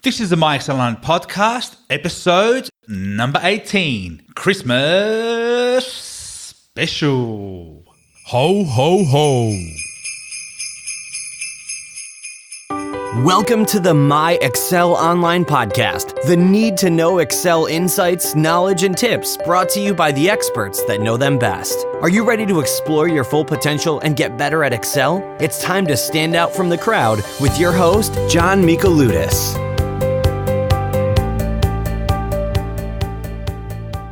This is the MyExcelOnline podcast, episode number 18, Christmas special. Ho, ho, ho. Welcome to the My Excel Online podcast, the need-to-know Excel insights, knowledge, and tips brought to you by the experts that know them best. Are you ready to explore your full potential and get better at Excel? It's time to stand out from the crowd with your host, John Michaeludis.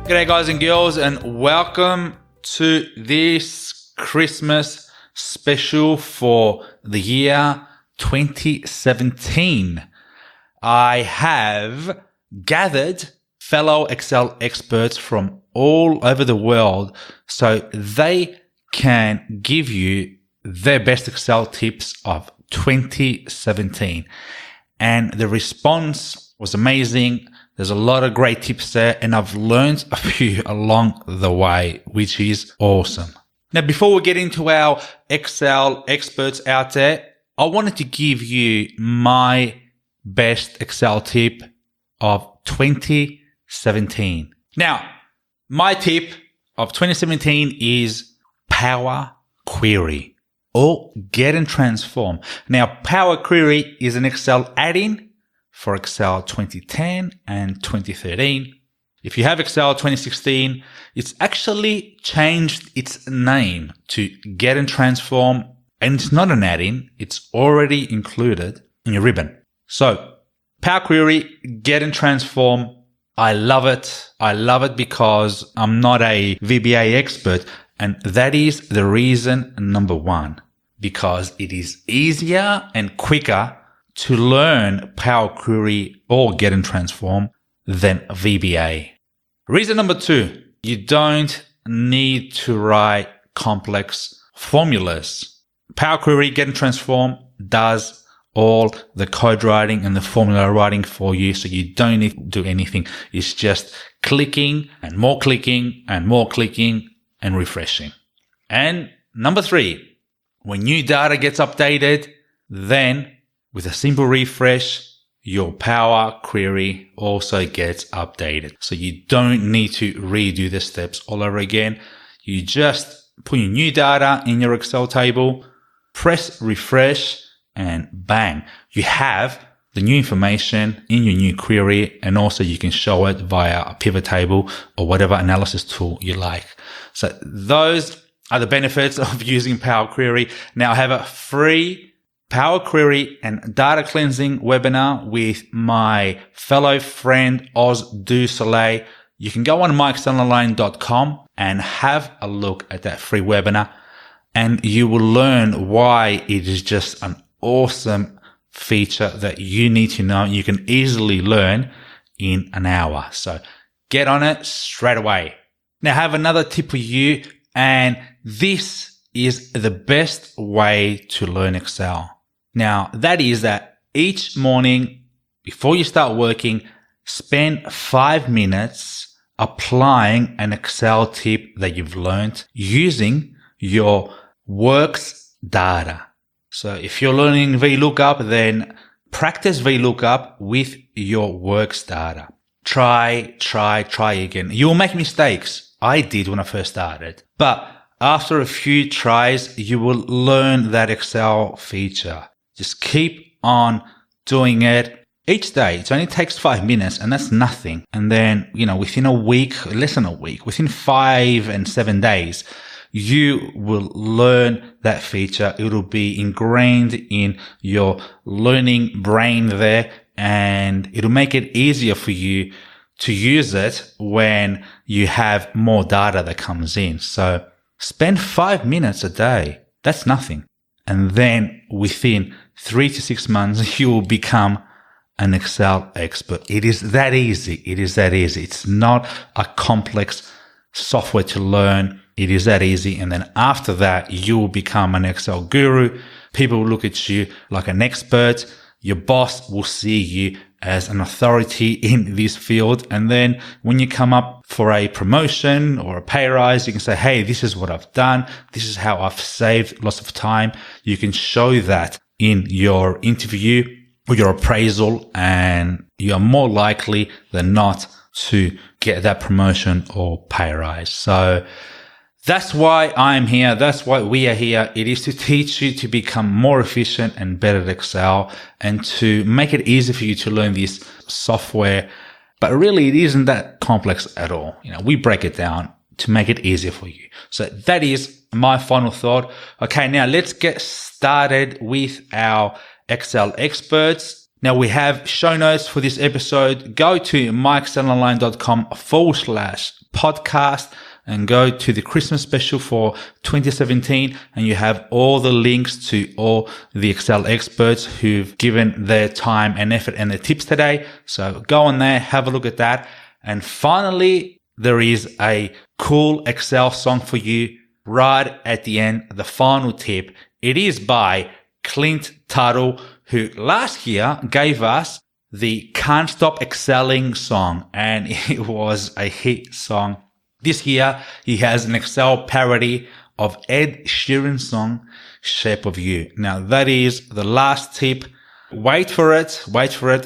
G'day guys and girls, and welcome to this Christmas special for the year 2017. I have gathered fellow Excel experts from all over the world so they can give you their best Excel tips of 2017. And the response was amazing. There's a lot of great tips there, and I've learned a few along the way, which is awesome. Now, before we get into our Excel experts out there, I wanted to give you my best Excel tip of 2017. Now, my tip of 2017 is Power Query or Get and Transform. Now, Power Query is an Excel add-in for Excel 2010 and 2013. If you have Excel 2016, it's actually changed its name to Get and Transform. And it's not an add-in, it's already included in your ribbon. So, Power Query, Get and Transform, I love it. I love it because I'm not a VBA expert, and that is the reason number one. Because it is easier and quicker to learn Power Query or Get and Transform than VBA. Reason number two, you don't need to write complex formulas. Power Query, Get and Transform does all the code writing and the formula writing for you, so you don't need to do anything. It's just clicking and more clicking and more clicking and refreshing. And number three, when new data gets updated, then with a simple refresh, your Power Query also gets updated. So you don't need to redo the steps all over again. You just put your new data in your Excel table, press refresh, and bang, you have the new information in your new query, and also you can show it via a pivot table or whatever analysis tool you like. So those are the benefits of using Power Query. Now I have a free Power Query and data cleansing webinar with my fellow friend Oz Du Soleil. You can go on MyExcelOnline.com and have a look at that free webinar, and you will learn why it is just an awesome feature that you need to know. You can easily learn in an hour. So get on it straight away. Now I have another tip for you, and this is the best way to learn Excel. Now that is that each morning before you start working, spend 5 minutes applying an Excel tip that you've learned using your works data. So if you're learning VLOOKUP, then practice VLOOKUP with your works data. Try again. You will make mistakes. I did when I first started. But after a few tries, you will learn that Excel feature. Just keep on doing it each day. It only takes 5 minutes, and that's nothing. And then, within a week, less than a week, within 5 and 7 days, you will learn that feature. It will be ingrained in your learning brain there, and it'll make it easier for you to use it when you have more data that comes in. So spend 5 minutes a day. That's nothing. And then within 3 to 6 months, you will become an Excel expert. It is that easy. It is that easy. It's not a complex software to learn. It is that easy. And then after that, you will become an Excel guru. People will look at you like an expert. Your boss will see you as an authority in this field. And then when you come up for a promotion or a pay rise, you can say, hey, this is what I've done. This is how I've saved lots of time. You can show that in your interview or your appraisal, and you are more likely than not to get that promotion or pay rise. So that's why I'm here. That's why we are here. It is to teach you to become more efficient and better at Excel and to make it easy for you to learn this software. But really, it isn't that complex at all. We break it down to make it easier for you. So that is my final thought. Okay, now let's get started with our Excel experts. Now we have show notes for this episode. Go to MyExcelOnline.com/podcast and go to the Christmas special for 2017, and you have all the links to all the Excel experts who've given their time and effort and their tips today. So go on there, have a look at that. And finally, there is a cool Excel song for you right at the end, the final tip. It is by Clint Tuttle, who last year gave us the Can't Stop Excelling song, and it was a hit song. This year, he has an Excel parody of Ed Sheeran's song, Shape of You. Now, that is the last tip. Wait for it.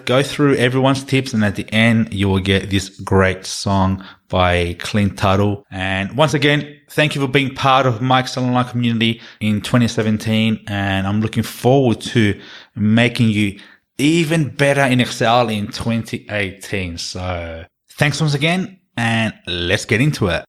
Go through everyone's tips, and at the end, you will get this great song by Clint Tuttle. And once again, thank you for being part of my Excel Online community in 2017. And I'm looking forward to making you even better in Excel in 2018. So thanks once again, and let's get into it.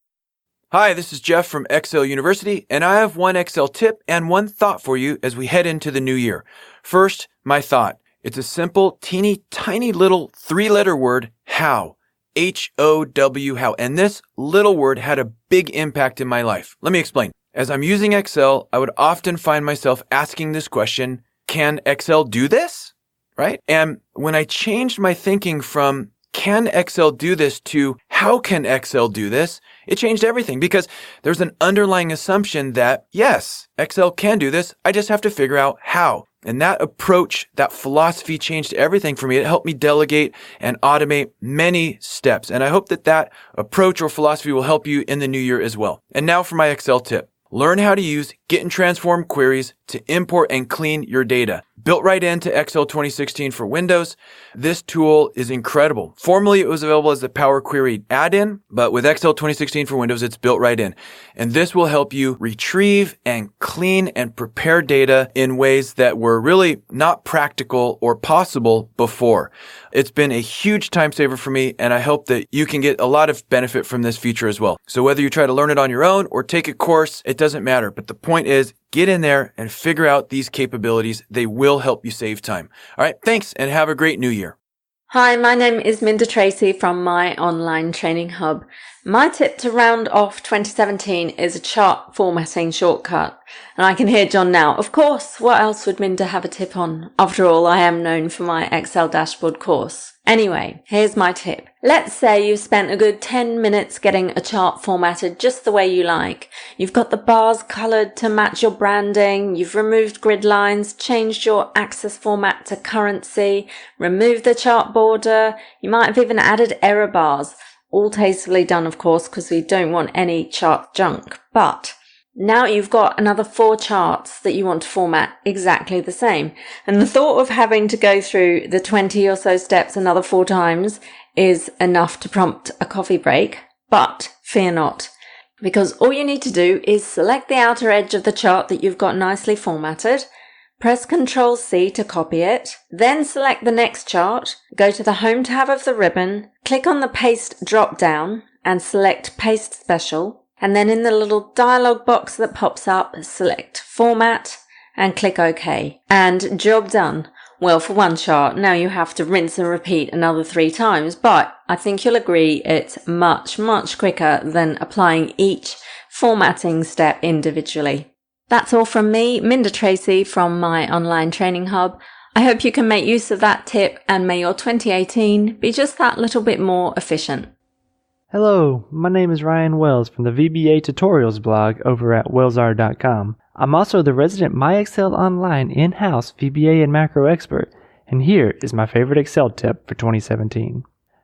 Hi, this is Jeff from Excel University, and I have one Excel tip and one thought for you as we head into the new year. First, my thought. It's a simple, teeny, tiny little three-letter word, how. H-O-W, how. And this little word had a big impact in my life. Let me explain. As I'm using Excel, I would often find myself asking this question, can Excel do this? Right? And when I changed my thinking from can Excel do this to how can Excel do this, it changed everything because there's an underlying assumption that, yes, Excel can do this. I just have to figure out how. And that approach, that philosophy changed everything for me. It helped me delegate and automate many steps. And I hope that that approach or philosophy will help you in the new year as well. And now for my Excel tip. Learn how to use Get and Transform queries to import and clean your data. Built right into Excel 2016 for Windows, this tool is incredible. Formerly, it was available as the Power Query add-in, but with Excel 2016 for Windows, it's built right in. And this will help you retrieve and clean and prepare data in ways that were really not practical or possible before. It's been a huge time saver for me, and I hope that you can get a lot of benefit from this feature as well. So whether you try to learn it on your own or take a course, it doesn't matter. But the point is, get in there and figure out these capabilities. They will help you save time. All right, thanks, and have a great new year. Hi, my name is Minda Tracy from My Online Training Hub. My tip to round off 2017 is a chart formatting shortcut. And I can hear John now. Of course, what else would Minda have a tip on? After all, I am known for my Excel dashboard course. Anyway, here's my tip. Let's say you've spent a good 10 minutes getting a chart formatted just the way you like. You've got the bars coloured to match your branding, you've removed grid lines, changed your axis format to currency, removed the chart border, you might have even added error bars. All tastefully done, of course, because we don't want any chart junk. But now you've got another 4 charts that you want to format exactly the same. And the thought of having to go through the 20 or so steps another 4 times is enough to prompt a coffee break. But fear not, because all you need to do is select the outer edge of the chart that you've got nicely formatted, press Ctrl-C to copy it, then select the next chart, go to the Home tab of the ribbon, click on the Paste drop-down and select Paste Special, and then in the little dialog box that pops up, select Format and click OK. And job done. Well, for one chart, now you have to rinse and repeat another 3 times, but I think you'll agree it's much, much quicker than applying each formatting step individually. That's all from me, Minda Tracy from My Online Training Hub. I hope you can make use of that tip and may your 2018 be just that little bit more efficient. Hello, my name is Ryan Wells from the VBA Tutorials blog over at wellsr.com. I'm also the resident MyExcelOnline in-house VBA and macro expert, and here is my favorite Excel tip for 2017.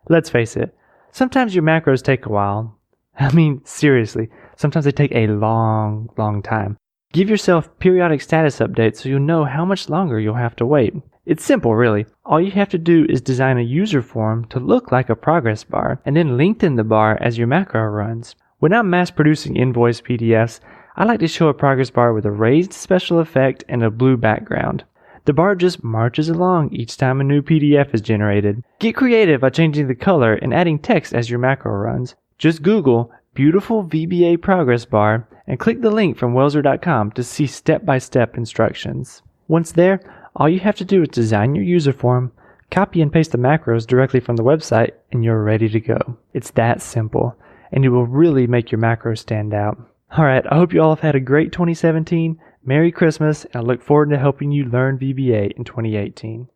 Let's face it, sometimes your macros take a while. I mean, seriously, sometimes they take a long time. Give yourself periodic status updates so you'll know how much longer you'll have to wait. It's simple, really. All you have to do is design a user form to look like a progress bar, and then lengthen the bar as your macro runs. When I'm mass producing invoice PDFs, I like to show a progress bar with a raised special effect and a blue background. The bar just marches along each time a new PDF is generated. Get creative by changing the color and adding text as your macro runs. Just Google Beautiful VBA Progress Bar and click the link from Welser.com to see step-by-step instructions. Once there, all you have to do is design your user form, copy and paste the macros directly from the website, and you're ready to go. It's that simple, and it will really make your macros stand out. Alright, I hope you all have had a great 2017. Merry Christmas, and I look forward to helping you learn VBA in 2018.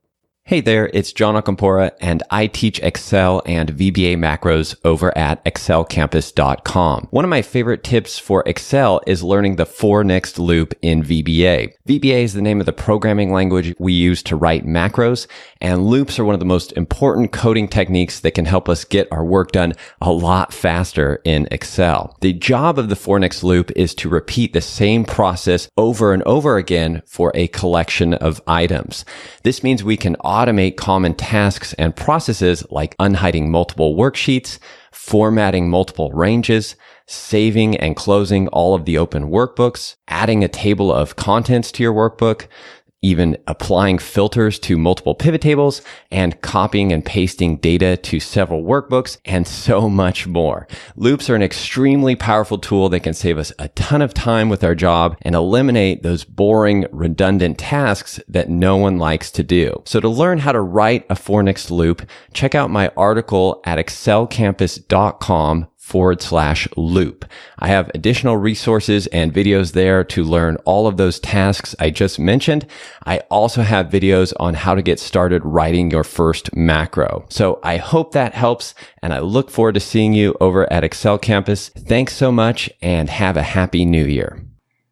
Hey there, it's John Alcampora, and I teach Excel and VBA macros over at MyExcelCampus.com. One of my favorite tips for Excel is learning the for next loop in VBA. VBA is the name of the programming language we use to write macros, and loops are one of the most important coding techniques that can help us get our work done a lot faster in Excel. The job of the for next loop is to repeat the same process over and over again for a collection of items. This means we can automate common tasks and processes like unhiding multiple worksheets, formatting multiple ranges, saving and closing all of the open workbooks, adding a table of contents to your workbook, even applying filters to multiple pivot tables, and copying and pasting data to several workbooks, and so much more. Loops are an extremely powerful tool that can save us a ton of time with our job and eliminate those boring, redundant tasks that no one likes to do. So to learn how to write a for next loop, check out my article at excelcampus.com/loop. I have additional resources and videos there to learn all of those tasks I just mentioned. I also have videos on how to get started writing your first macro. So I hope that helps, and I look forward to seeing you over at Excel Campus. Thanks so much, and have a happy new year.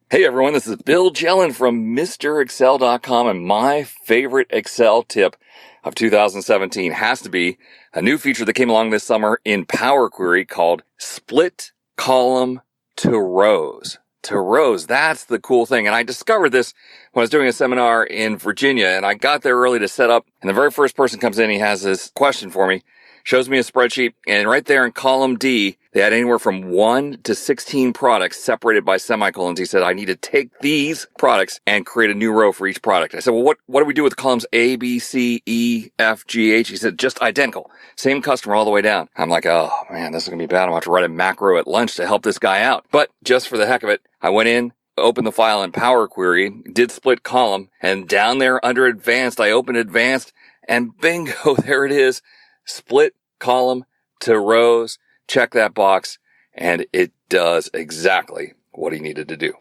Hey everyone, this is Bill Jellin from MrExcel.com, and my favorite Excel tip of 2017 has to be a new feature that came along this summer in Power Query called Split Column to Rows. To rows, that's the cool thing. And I discovered this when I was doing a seminar in Virginia, and I got there early to set up, and the very first person comes in, he has this question for me, shows me a spreadsheet, and right there in column D, they had anywhere from 1 to 16 products separated by semicolons. He said, I need to take these products and create a new row for each product. I said, well, what do we do with columns A, B, C, E, F, G, H? He said, just identical. Same customer all the way down. I'm like, oh man, this is going to be bad. I'm going to have to write a macro at lunch to help this guy out. But just for the heck of it, I went in, opened the file in Power Query, did split column, and down there under advanced, I opened advanced, and bingo, there it is. Split column to rows. Check that box, and it does exactly what he needed to do.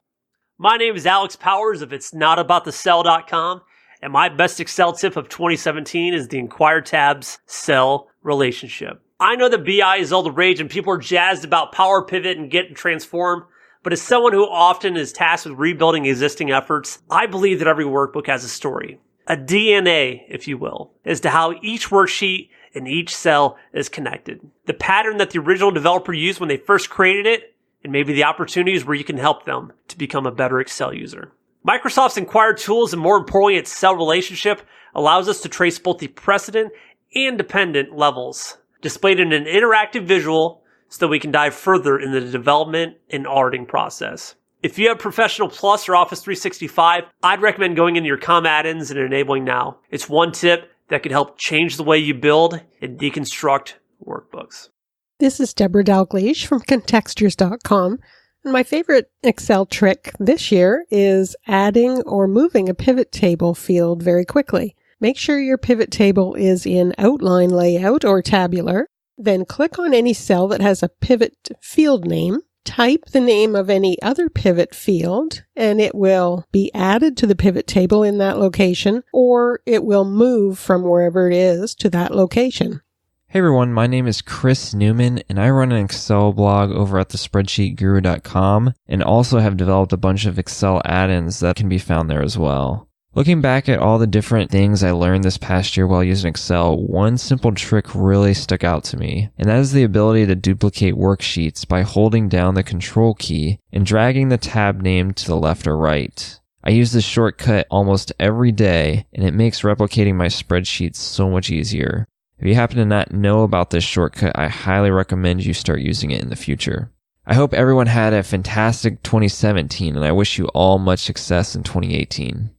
My name is Alex Powers of It's Not About the Cell.com, and my best Excel tip of 2017 is the Inquire tab's cell relationship. I know that BI is all the rage and people are jazzed about Power Pivot and Get and Transform, but as someone who often is tasked with rebuilding existing efforts, I believe that every workbook has a story, a DNA, if you will, as to how each worksheet and each cell is connected. The pattern that the original developer used when they first created it, and maybe the opportunities where you can help them to become a better Excel user. Microsoft's Inquire tools, and more importantly, its cell relationship, allows us to trace both the precedent and dependent levels, displayed in an interactive visual so that we can dive further in the development and auditing process. If you have Professional Plus or Office 365, I'd recommend going into your COM add-ins and enabling now. It's one tip that could help change the way you build and deconstruct workbooks. This is Deborah Dalgleish from Contextures.com, and my favorite Excel trick this year is adding or moving a pivot table field very quickly. Make sure your pivot table is in outline layout or tabular, then click on any cell that has a pivot field name, type the name of any other pivot field, and it will be added to the pivot table in that location, or it will move from wherever it is to that location. Hey everyone, my name is Chris Newman, and I run an Excel blog over at thespreadsheetguru.com, and also have developed a bunch of Excel add-ins that can be found there as well. Looking back at all the different things I learned this past year while using Excel, one simple trick really stuck out to me, and that is the ability to duplicate worksheets by holding down the Control key and dragging the tab name to the left or right. I use this shortcut almost every day, and it makes replicating my spreadsheets so much easier. If you happen to not know about this shortcut, I highly recommend you start using it in the future. I hope everyone had a fantastic 2017, and I wish you all much success in 2018.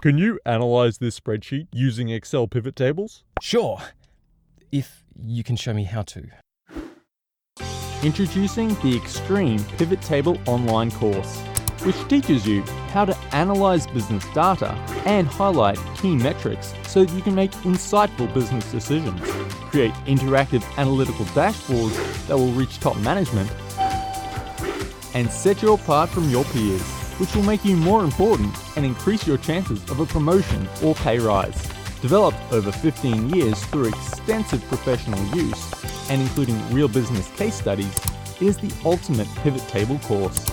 Can you analyze this spreadsheet using Excel pivot tables? Sure, if you can show me how to. Introducing the Extreme Pivot Table online course, which teaches you how to analyze business data and highlight key metrics so that you can make insightful business decisions, create interactive analytical dashboards that will reach top management, and set you apart from your peers, which will make you more important and increase your chances of a promotion or pay rise. Developed over 15 years through extensive professional use and including real business case studies, it is the ultimate pivot table course.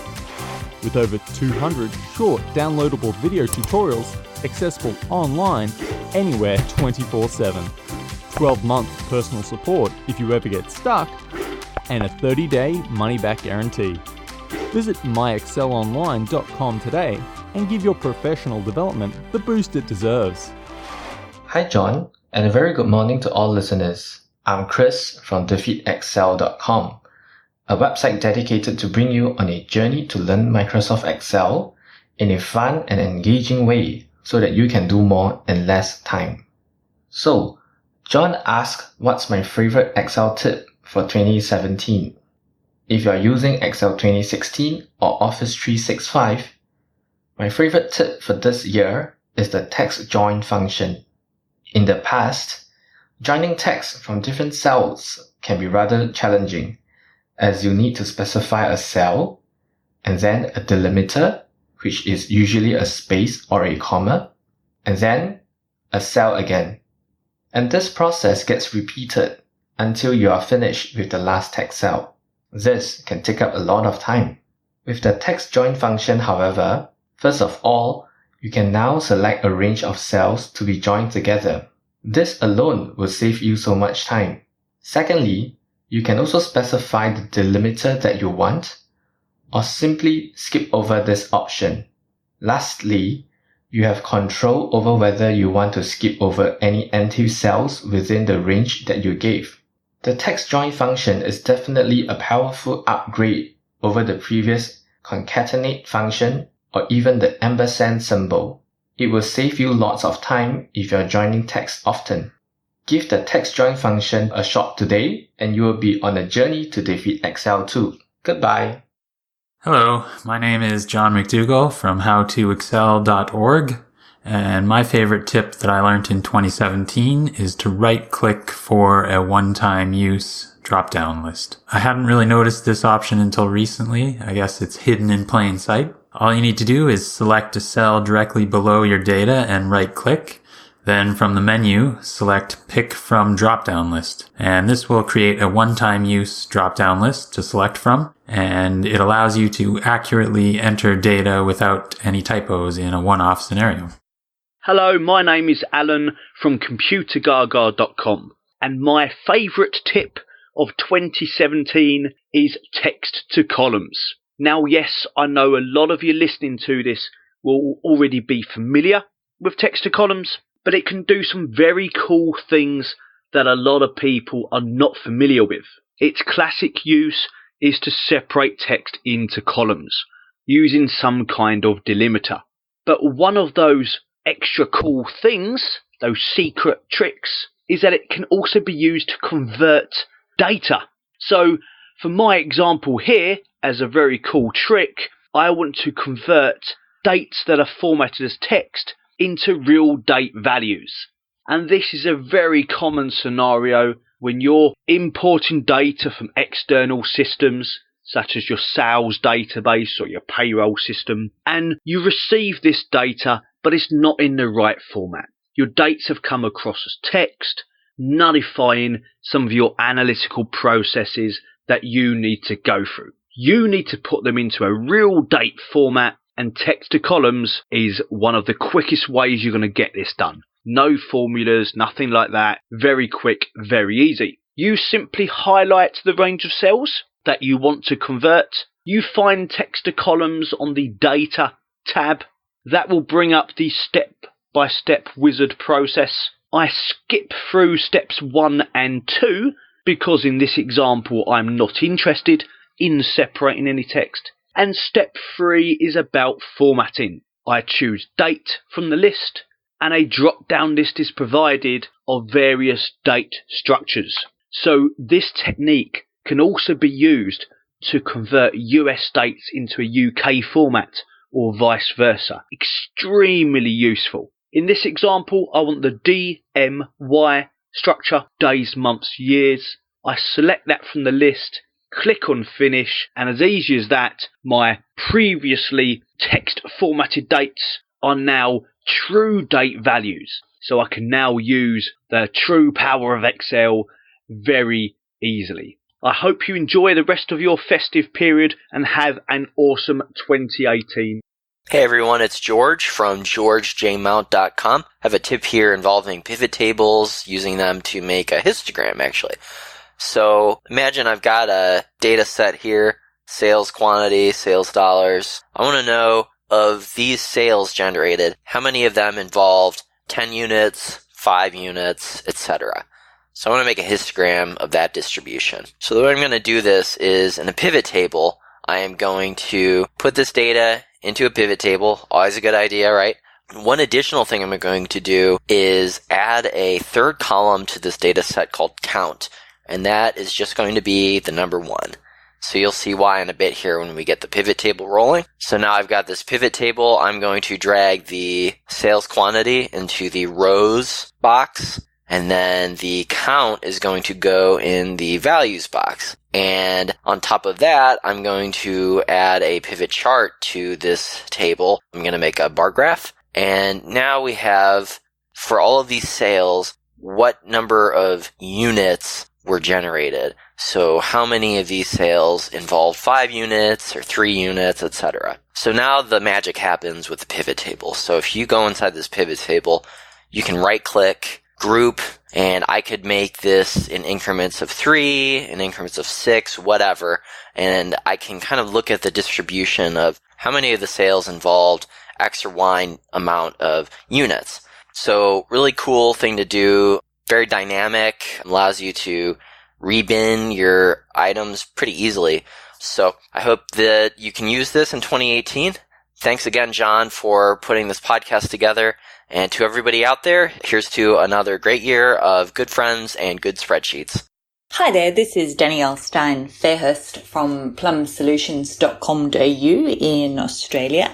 With over 200 short downloadable video tutorials accessible online anywhere 24/7, 12-month personal support if you ever get stuck, and a 30-day money-back guarantee. Visit MyExcelOnline.com today and give your professional development the boost it deserves. Hi John, and a very good morning to all listeners. I'm Chris from DefeatExcel.com, a website dedicated to bring you on a journey to learn Microsoft Excel in a fun and engaging way so that you can do more in less time. So, John asked what's my favorite Excel tip for 2017. If you are using Excel 2016 or Office 365, my favorite tip for this year is the text join function. In the past, joining text from different cells can be rather challenging, as you need to specify a cell and then a delimiter, which is usually a space or a comma, and then a cell again. And this process gets repeated until you are finished with the last text cell. This can take up a lot of time. With the text join function, however, first of all, you can now select a range of cells to be joined together. This alone will save you so much time. Secondly, you can also specify the delimiter that you want, or simply skip over this option. Lastly, you have control over whether you want to skip over any empty cells within the range that you gave. The text join function is definitely a powerful upgrade over the previous concatenate function or even the ampersand symbol. It will save you lots of time if you're joining text often. Give the text join function a shot today and you will be on a journey to defeat Excel too. Goodbye. Hello, my name is John McDougall from howtoexcel.org, and my favorite tip that I learned in 2017 is to right-click for a one-time use drop-down list. I hadn't really noticed this option until recently. I guess it's hidden in plain sight. All you need to do is select a cell directly below your data and right-click. Then from the menu, select Pick from Drop-Down List. And this will create a one-time use drop-down list to select from. And it allows you to accurately enter data without any typos in a one-off scenario. Hello, my name is Alan from ComputerGaga.com. And my favourite tip of 2017 is text to columns. Now, yes, I know a lot of you listening to this will already be familiar with text to columns, but it can do some very cool things that a lot of people are not familiar with. Its classic use is to separate text into columns using some kind of delimiter. But one of those extra cool things, those secret tricks, is that it can also be used to convert data. So for my example here, as a very cool trick, I want to convert dates that are formatted as text into real date values. And this is a very common scenario when you're importing data from external systems, such as your sales database or your payroll system, and you receive this data, but it's not in the right format. Your dates have come across as text, nullifying some of your analytical processes that you need to go through. You need to put them into a real date format, and text to columns is one of the quickest ways you're going to get this done. No formulas, nothing like that. Very quick, very easy. You simply highlight the range of cells that you want to convert. You find text to columns on the Data tab that will bring up the step-by-step wizard process. I skip through steps 1 and 2 because in this example I'm not interested in separating any text. And step 3 is about formatting. I choose date from the list, and a drop-down list is provided of various date structures. So this technique can also be used to convert US dates into a UK format or vice versa. Extremely useful. In this example, I want the DMY structure, days, months, years. I select that from the list, click on finish, and as easy as that, my previously text formatted dates are now true date values. So I can now use the true power of Excel very easily. I hope you enjoy the rest of your festive period and have an awesome 2018. Hey everyone, it's George from GeorgeJMount.com. I have a tip here involving pivot tables, using them to make a histogram actually. So imagine I've got a data set here, sales quantity, sales dollars. I want to know of these sales generated, how many of them involved 10 units, 5 units, etc. So I want to make a histogram of that distribution. So the way I'm going to do this is in a pivot table, I am going to put this data into a pivot table. Always a good idea, right? One additional thing I'm going to do is add a third column to this data set called count. And that is just going to be the number 1. So you'll see why in a bit here when we get the pivot table rolling. So now I've got this pivot table. I'm going to drag the sales quantity into the rows box. And then the count is going to go in the values box. And on top of that, I'm going to add a pivot chart to this table. I'm going to make a bar graph. And now we have, for all of these sales, what number of units were generated. So how many of these sales involved 5 units or 3 units, etc. So now the magic happens with the pivot table. So if you go inside this pivot table, you can right click, group, and I could make this in increments of 3, in increments of 6, whatever, and I can kind of look at the distribution of how many of the sales involved X or Y amount of units. So really cool thing to do, very dynamic, allows you to rebin your items pretty easily. So I hope that you can use this in 2018. Thanks again, John, for putting this podcast together. And to everybody out there, here's to another great year of good friends and good spreadsheets. Hi there, this is Danielle Stein-Fairhurst from plumsolutions.com.au in Australia.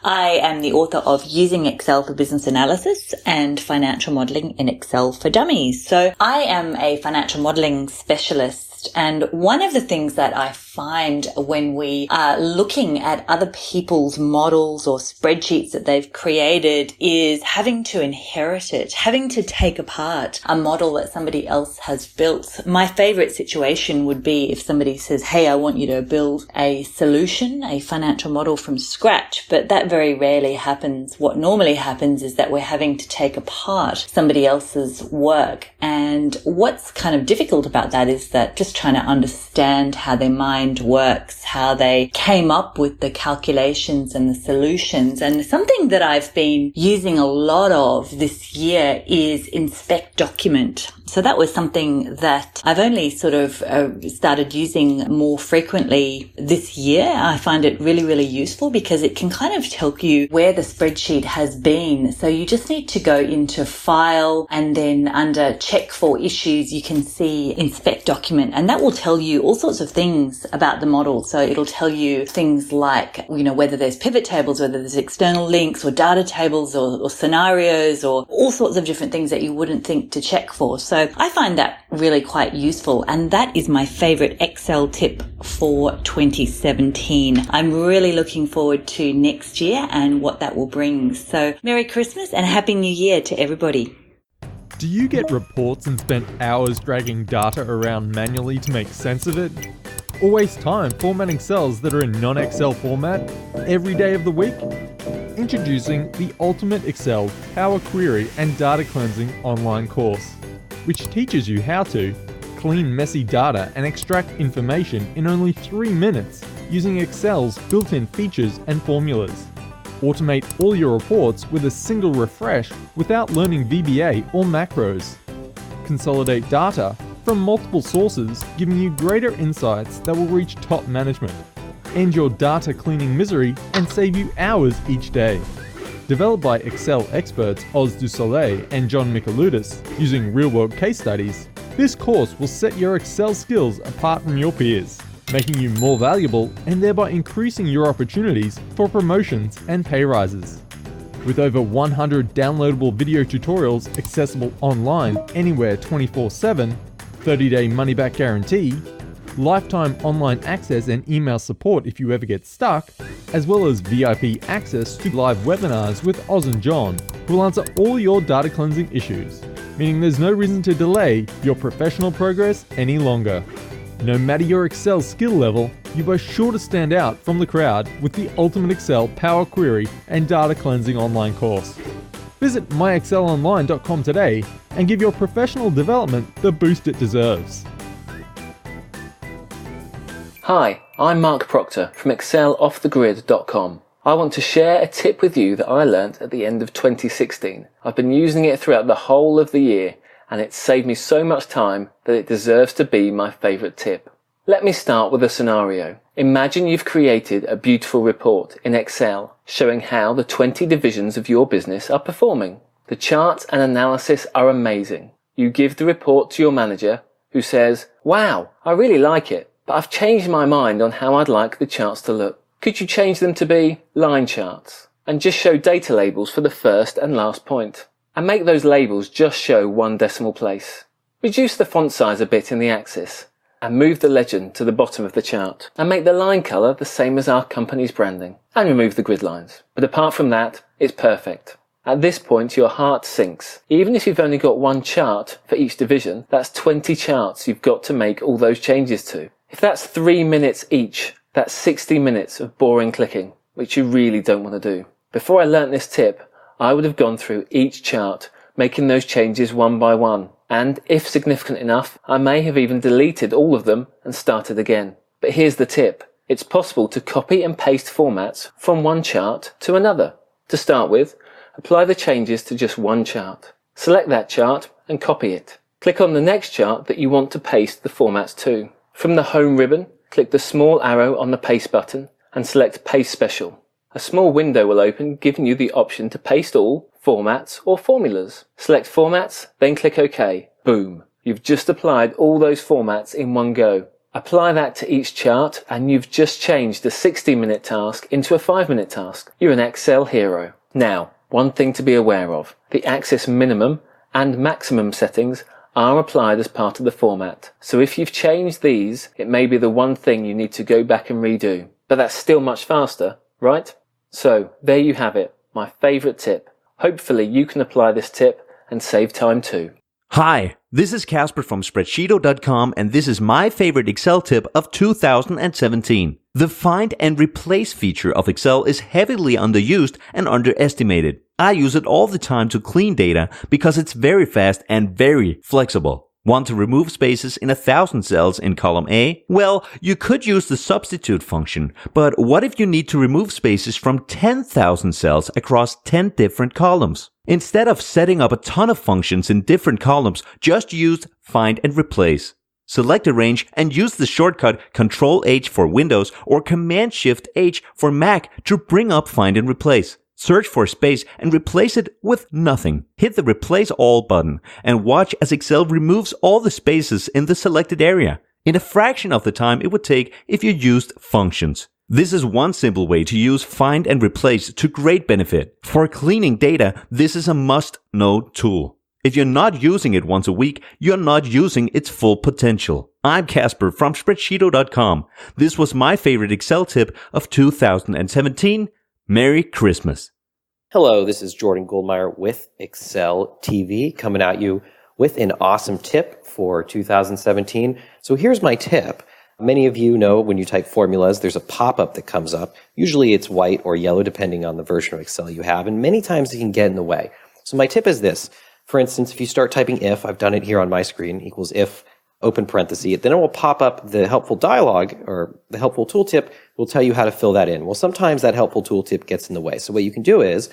I am the author of Using Excel for Business Analysis and Financial Modelling in Excel for Dummies. So I am a financial modelling specialist, and one of the things that I find when we are looking at other people's models or spreadsheets that they've created is having to inherit it, having to take apart a model that somebody else has built. My favorite situation would be if somebody says, hey, I want you to build a solution, a financial model from scratch, but that very rarely happens. What normally happens is that we're having to take apart somebody else's work. And what's kind of difficult about that is that just trying to understand how their mind works, how they came up with the calculations and the solutions. And something that I've been using a lot of this year is Inspect Document. So that was something that I've only sort of started using more frequently this year. I find it really, really useful because it can kind of tell you where the spreadsheet has been. So you just need to go into File and then under Check for Issues, you can see Inspect Document, and that will tell you all sorts of things about the model. So it'll tell you things like, whether there's pivot tables, whether there's external links or data tables or scenarios or all sorts of different things that you wouldn't think to check for. So I find that really quite useful, and that is my favorite Excel tip for 2017. I'm really looking forward to next year and what that will bring. So Merry Christmas and Happy New Year to everybody. Do you get reports and spend hours dragging data around manually to make sense of it? Or waste time formatting cells that are in non-Excel format every day of the week? Introducing the Ultimate Excel Power Query and Data Cleansing online course, which teaches you how to clean messy data and extract information in only 3 minutes using Excel's built-in features and formulas. Automate all your reports with a single refresh without learning VBA or macros. Consolidate data from multiple sources, giving you greater insights that will reach top management. End your data cleaning misery and save you hours each day. Developed by Excel experts Oz Du Soleil and John Micheludis using real-world case studies, this course will set your Excel skills apart from your peers, making you more valuable and thereby increasing your opportunities for promotions and pay rises. With over 100 downloadable video tutorials accessible online anywhere 24/7, 30-day money-back guarantee, lifetime online access and email support if you ever get stuck, as well as VIP access to live webinars with Oz and John, who will answer all your data cleansing issues, meaning there's no reason to delay your professional progress any longer. No matter your Excel skill level, you are sure to stand out from the crowd with the Ultimate Excel Power Query and Data Cleansing online course. Visit MyExcelOnline.com today and give your professional development the boost it deserves. Hi, I'm Mark Proctor from ExcelOffTheGrid.com. I want to share a tip with you that I learnt at the end of 2016. I've been using it throughout the whole of the year, and it's saved me so much time that it deserves to be my favourite tip. Let me start with a scenario. Imagine you've created a beautiful report in Excel showing how the 20 divisions of your business are performing. The charts and analysis are amazing. You give the report to your manager, who says, "Wow, I really like it, but I've changed my mind on how I'd like the charts to look. Could you change them to be line charts? And just show data labels for the first and last point. And make those labels just show one decimal place. Reduce the font size a bit in the axis. And move the legend to the bottom of the chart. And make the line colour the same as our company's branding. And remove the grid lines. But apart from that, it's perfect." At this point, your heart sinks. Even if you've only got one chart for each division, that's 20 charts you've got to make all those changes to. If that's 3 minutes each, that's 60 minutes of boring clicking, which you really don't want to do. Before I learnt this tip, I would have gone through each chart, making those changes one by one. And if significant enough, I may have even deleted all of them and started again. But here's the tip. It's possible to copy and paste formats from one chart to another. To start with, apply the changes to just one chart. Select that chart and copy it. Click on the next chart that you want to paste the formats to. From the Home ribbon, click the small arrow on the Paste button and select Paste Special. A small window will open giving you the option to paste all, formats or formulas. Select Formats, then click OK. Boom. You've just applied all those formats in one go. Apply that to each chart and you've just changed the 60-minute task into a 5-minute task. You're an Excel hero. Now, one thing to be aware of. The axis minimum and maximum settings are applied as part of the format. So if you've changed these, it may be the one thing you need to go back and redo. But that's still much faster, right? So there you have it, my favourite tip. Hopefully you can apply this tip and save time too. Hi, this is Casper from Spreadsheeto.com and this is my favorite Excel tip of 2017. The find and replace feature of Excel is heavily underused and underestimated. I use it all the time to clean data because it's very fast and very flexible. Want to remove spaces in 1,000 cells in column A? Well, you could use the substitute function, but what if you need to remove spaces from 10,000 cells across 10 different columns? Instead of setting up a ton of functions in different columns, just use find and replace. Select a range and use the shortcut Ctrl-H for Windows or Command-Shift-H for Mac to bring up find and replace. Search for space and replace it with nothing. Hit the Replace All button and watch as Excel removes all the spaces in the selected area in a fraction of the time it would take if you used functions. This is one simple way to use find and replace to great benefit. For cleaning data, this is a must-know tool. If you're not using it once a week, you're not using its full potential. I'm Casper from Spreadsheeto.com. This was my favorite Excel tip of 2017. Merry Christmas. Hello, this is Jordan Goldmeyer with Excel TV coming at you with an awesome tip for 2017. So here's my tip. Many of you know when you type formulas, there's a pop-up that comes up. Usually it's white or yellow depending on the version of Excel you have, and many times it can get in the way. So my tip is this. For instance, if you start typing if, I've done it here on my screen, equals if open parenthesis. Then it will pop up the helpful dialog or the helpful tooltip will tell you how to fill that in. Well, sometimes that helpful tooltip gets in the way. So what you can do is,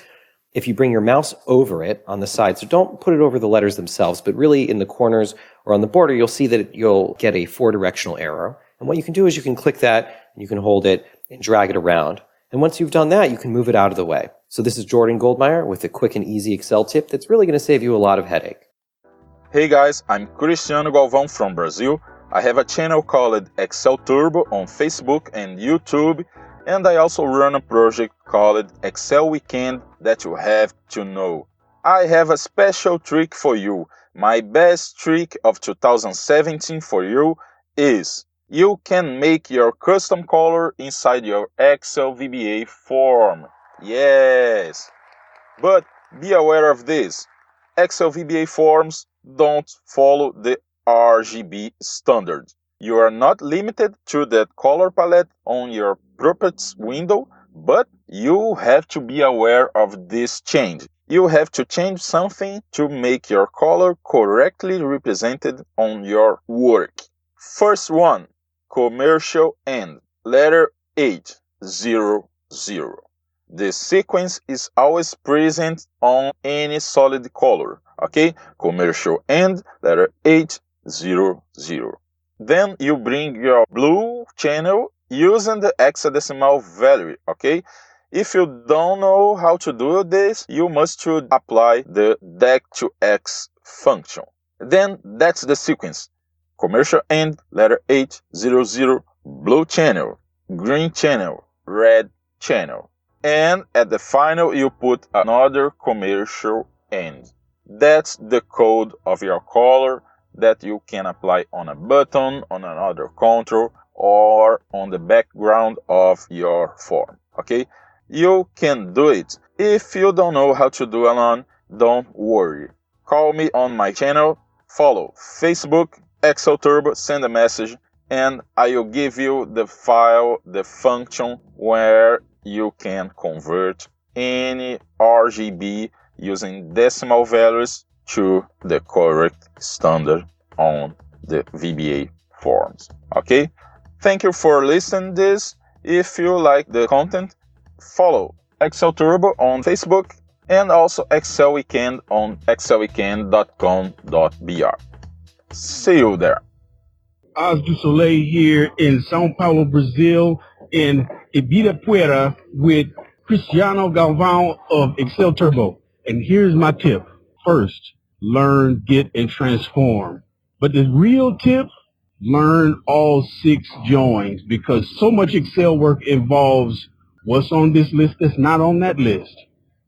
if you bring your mouse over it on the side, so don't put it over the letters themselves, but really in the corners or on the border, you'll see that you'll get a 4-directional arrow. And what you can do is you can click that, and you can hold it and drag it around. And once you've done that, you can move it out of the way. So this is Jordan Goldmeyer with a quick and easy Excel tip that's really going to save you a lot of headache. Hey guys, I'm Cristiano Galvão from Brazil. I have a channel called Excel Turbo on Facebook and YouTube, and I also run a project called Excel Weekend that you have to know. I have a special trick for you. My best trick of 2017 for you is you can make your custom color inside your Excel VBA form. Yes! But be aware of this. Excel VBA forms don't follow the RGB standard. You are not limited to that color palette on your properties window, but you have to be aware of this change. You have to change something to make your color correctly represented on your work. First one, commercial end, letter 800. The sequence is always present on any solid color, okay? Commercial end, letter 800. Then you bring your blue channel using the hexadecimal value, okay? If you don't know how to do this, you must apply the DEC to X function. Then that's the sequence. Commercial end, letter 800, blue channel, green channel, red channel. And at the final, you put another commercial end. That's the code of your color that you can apply on a button, on another control, or on the background of your form, okay? You can do it. If you don't know how to do alone, don't worry. Call me on my channel, follow Facebook, Excel Turbo, send a message, and I will give you the file, the function where you can convert any RGB using decimal values to the correct standard on the VBA forms. Okay? Thank you for listening to this. If you like the content, follow Excel Turbo on Facebook and also Excel Weekend on excelweekend.com.br. See you there. Oz du Soleil here in Sao Paulo, Brazil, in Ibirapuera with Cristiano Galvão of Excel Turbo. And here's my tip. First, learn, get, and transform. But the real tip, learn all 6 joins, because so much Excel work involves what's on this list that's not on that list.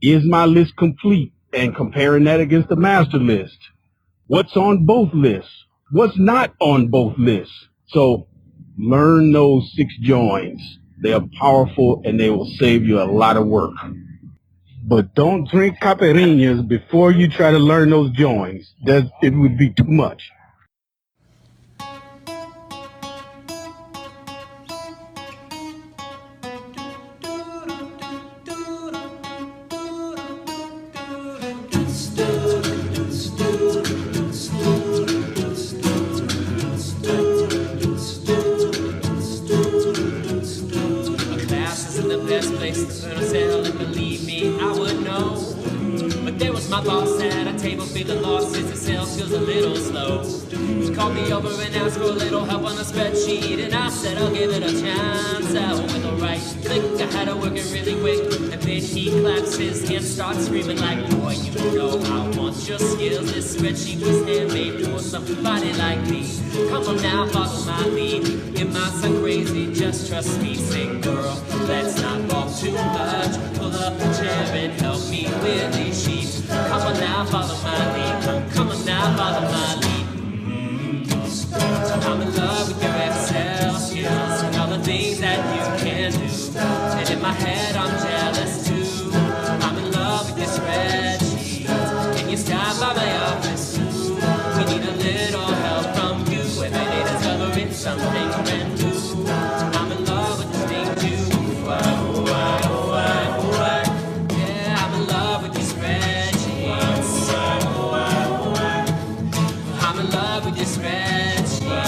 Is my list complete? And comparing that against the master list. What's on both lists? What's not on both lists? So learn those 6 joins. They are powerful and they will save you a lot of work. But don't drink caipirinhas before you try to learn those joins. It would be too much. My boss at a table feeling lost, his Excel skills a little slow. He called me over and asked for a little help on the spreadsheet, and I said I'll give it a chance. Out with a right click, I had to work it really quick, and then he claps his hands, starts screaming like, boy, you know I want your skills. This spreadsheet was handmade for somebody like me. Come on now, follow my lead. Am I so crazy? Just trust me. Say, girl, let's not walk too much. Pull up a chair and help me with these sheets. Come on now, follow my lead. Come on now, follow my lead. I'm in love with your Excel skills and all the things that you can do. And in my head, I'm jealous too. I'm in love with your spreadsheet. Can you stop by my office too? We need a little help from you. Every day discovering something brand new. I'm in love with this thing too. Yeah, I'm in love with your spreadsheets. I'm in love with your spreadsheets.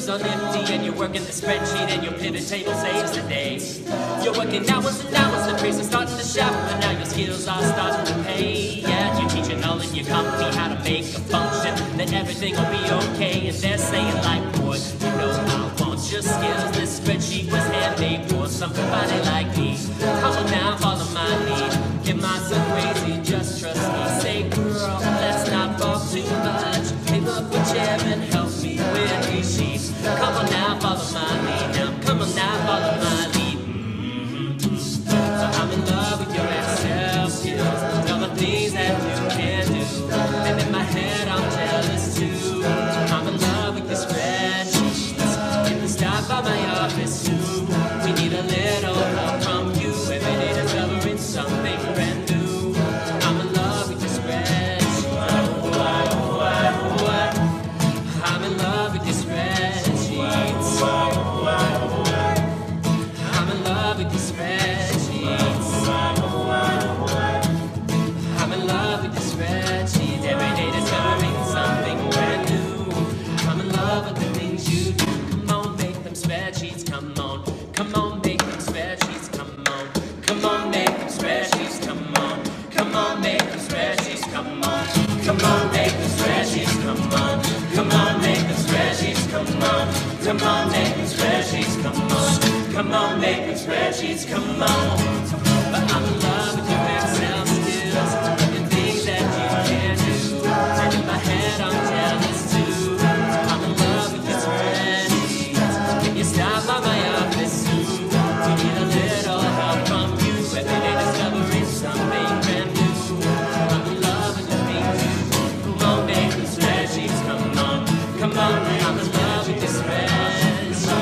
numbers are nifty, and you're working the spreadsheet, and your pivot table saves the day. You're working hours and hours, the praise is starting to shout, and now your skills are starting to pay. Yeah, you're teaching all in your company how to make a function, then everything will be okay. And they're saying like, boy, you know I want your skills. This spreadsheet was handmade for somebody like me. Come on now, follow my lead. Am I so crazy? Just trust me. Say, girl, let's not talk too much. Pick up a chair and help me with these sheets. Come on now, follow my lead. Now, come on now, follow my lead. So I'm in love with your Excel skills. All the things that you can do. And in my head, I'm jealous too. I'm in love with your spreadsheets. You can stop by my office too. We need a little help from you. Every day discovering something brand new. I'm in love with your spreadsheets. I'm in love with your spreadsheets. I'm in love with your spreadsheets. I'm in love with your spreadsheets. Every day discovering something brand new. I'm in love with the things you do. Come on, make them spreadsheets. Come on, come on, make them spreadsheets. Come on, come on, make them spreadsheets. Come on, come on, make them spreadsheets. Come on, come on, make them spreadsheets. Come on, come on, make them spreadsheets. Come on, come on, make them spreadsheets. Come on, come on, make them spreadsheets. Come on. But I'm in love with your Excel skills and things that you can do. And in my head, I'm jealous too. I'm in love with your spreadsheets. Can you stop by my office soon? We need a little help from you. Every day discovering something brand new. I'm in love with the things you do. Come on, make them spreadsheets. Come on, come on. I'm in love with your spreadsheets. Come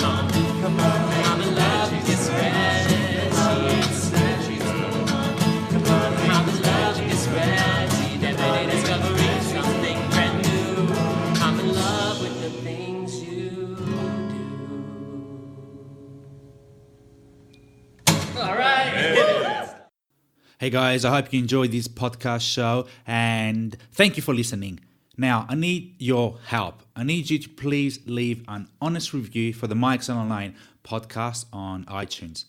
on, come on. I'm in love with your spreadsheets. Come on, I'm in love with your spreadsheet. Every day discovering something brand new. I'm in love with the things you do. All right. Hey guys, I hope you enjoyed this podcast show and thank you for listening. Now, I need your help. I need you to please leave an honest review for the MyExcel Online podcast on iTunes.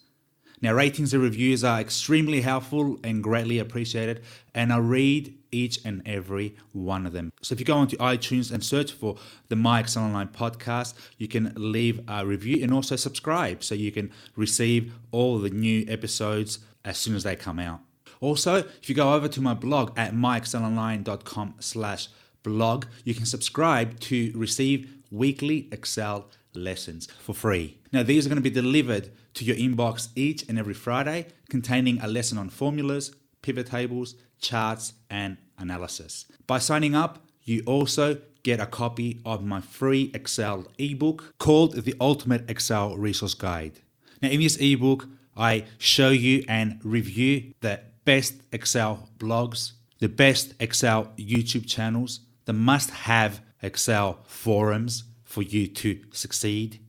Now, ratings and reviews are extremely helpful and greatly appreciated, and I read each and every one of them. So if you go onto iTunes and search for the MyExcel Online podcast, you can leave a review and also subscribe so you can receive all the new episodes as soon as they come out. Also, if you go over to my blog at MyExcelOnline.com/blog, you can subscribe to receive weekly Excel lessons for free. Now, these are going to be delivered to your inbox each and every Friday, containing a lesson on formulas, pivot tables, charts, and analysis. By signing up, you also get a copy of my free Excel ebook called The Ultimate Excel Resource Guide. Now, in this ebook, I show you and review the best Excel blogs, the best Excel YouTube channels, the must-have Excel forums for you to succeed.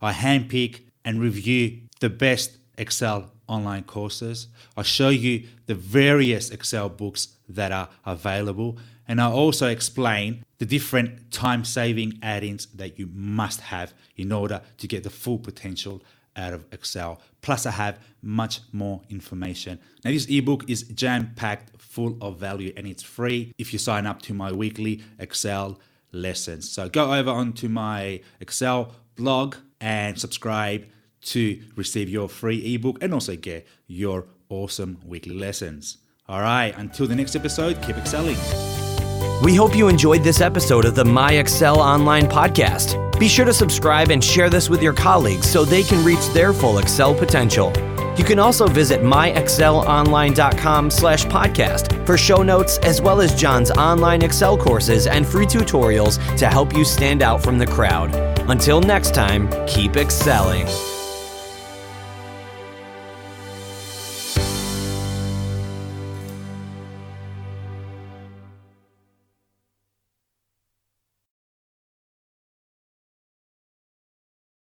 I handpick and review the best Excel online courses. I show you the various Excel books that are available, and I also explain the different time-saving add-ins that you must have in order to get the full potential out of Excel. Plus, I have much more information. Now, this ebook is jam-packed full of value and it's free if you sign up to my weekly Excel lessons. So go over onto my Excel blog and subscribe to receive your free ebook and also get your awesome weekly lessons. All right, until the next episode, keep excelling. We hope you enjoyed this episode of the MyExcel Online podcast. Be sure to subscribe and share this with your colleagues so they can reach their full Excel potential. You can also visit MyExcelOnline.com/podcast for show notes as well as John's online Excel courses and free tutorials to help you stand out from the crowd. Until next time, keep excelling.